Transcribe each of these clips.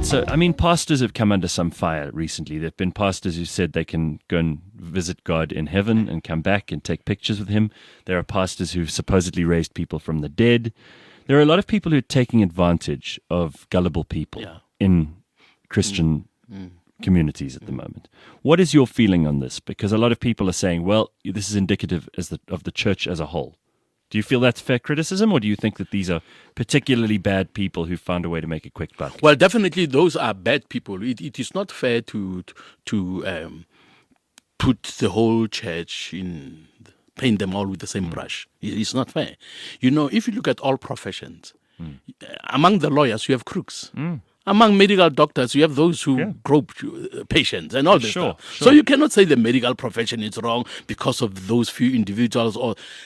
So, I mean, pastors have come under some fire recently. There have been pastors who said they can go and visit God in heaven and come back and take pictures with him. There are pastors who've supposedly raised people from the dead. There are a lot of people who are taking advantage of gullible people in Christian communities at the moment. What is your feeling on this? Because a lot of people are saying, well, this is indicative of the church as a whole. Do you feel that's fair criticism, or do you think that these are particularly bad people who found a way to make a quick buck? Well, definitely those are bad people. It is not fair to put the whole church in, paint them all with the same brush. It's not fair. You know, if you look at all professions, among the lawyers you have crooks. Among medical doctors, you have those who grope patients and all this stuff. So you cannot say the medical profession is wrong because of those few individuals.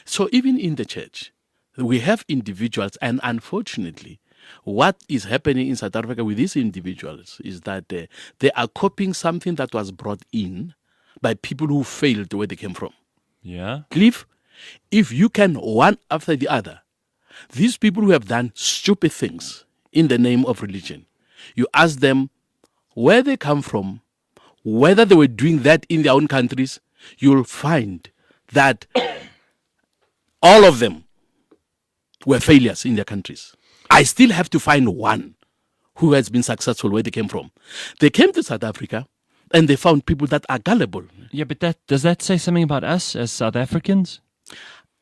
So even in the church, we have individuals, and unfortunately, what is happening in South Africa with these individuals is that they are copying something that was brought in by people who failed where they came from. Yeah. Cliff, if you can one after the other, these people who have done stupid things in the name of religion, you ask them where they come from, whether they were doing that in their own countries, you'll find that all of them were failures in their countries. I still have to find one who has been successful where they came from. They came to South Africa and they found people that are gullible. Yeah, but does that say something about us as South Africans?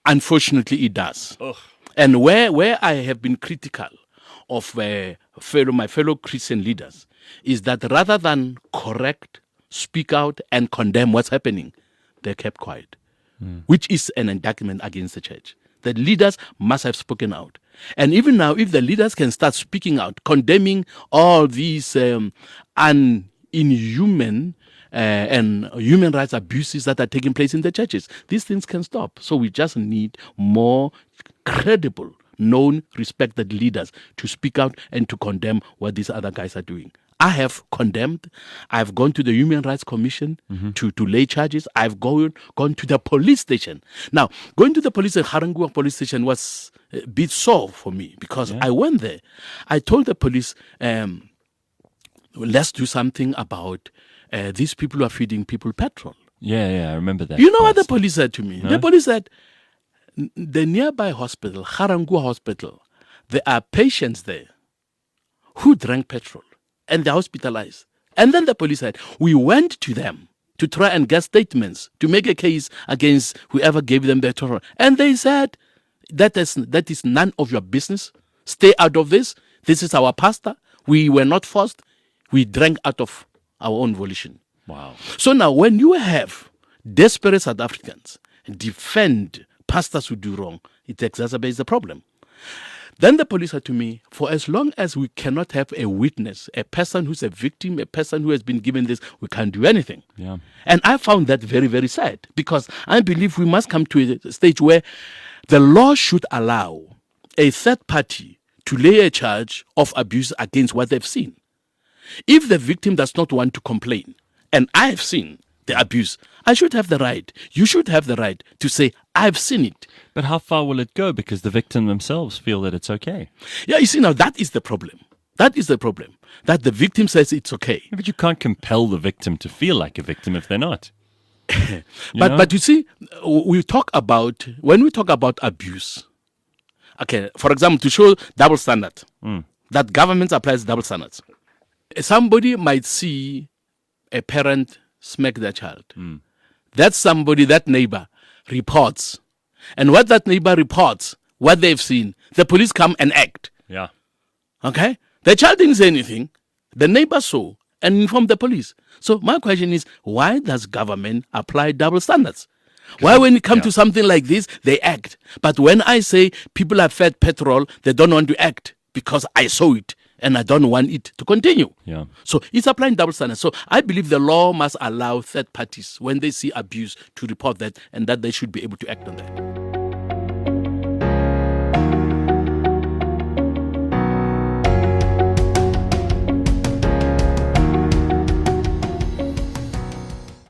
Unfortunately, it does. Ugh. And where I have been critical of my fellow Christian leaders is that rather than correct, speak out, and condemn what's happening, they kept quiet, which is an indictment against the church. The leaders must have spoken out. And even now, if the leaders can start speaking out, condemning all these inhuman and human rights abuses that are taking place in the churches, these things can stop. So we just need more credible, known, respected leaders to speak out and to condemn what these other guys are doing. I have condemned. I've gone to the Human Rights Commission to lay charges. I've gone to the police station. Now, going to the Garangua police station was a bit sore for me because I went there. I told the police, let's do something about these people who are feeding people petrol. Yeah, I remember that. You know what the police said to me? No? The police said, the nearby hospital, Garangua Hospital, there are patients there who drank petrol and they're hospitalized. And then the police said, we went to them to try and get statements to make a case against whoever gave them the petrol. And they said, that is none of your business. Stay out of this. This is our pastor. We were not forced. We drank out of our own volition. Wow. So now when you have desperate South Africans defend pastors who do wrong, it exacerbates the problem. Then the police said to me, for as long as we cannot have a witness, a person who's a victim, a person who has been given this, we can't do anything. Yeah. And I found that very, very sad because I believe we must come to a stage where the law should allow a third party to lay a charge of abuse against what they've seen. If the victim does not want to complain, and I've seen the abuse, I should have the right, you should have the right to say, I've seen it. But how far will it go? Because the victim themselves feel that it's okay. Yeah, you see, now that is the problem. That is the problem. That the victim says it's okay. But you can't compel the victim to feel like a victim if they're not. But you see, when we talk about abuse, okay, for example, to show double standard, that government applies double standards. Somebody might see a parent smack their child. That somebody, that neighbor, reports. And what that neighbor reports, what they've seen, the police come and act. Yeah. Okay? The child didn't say anything. The neighbor saw and informed the police. So my question is, why does government apply double standards? Why when it comes to something like this, they act? But when I say people are fed petrol, they don't want to act because I saw it. And I don't want it to continue. Yeah. So it's applying double standards. So I believe the law must allow third parties, when they see abuse, to report that and that they should be able to act on that.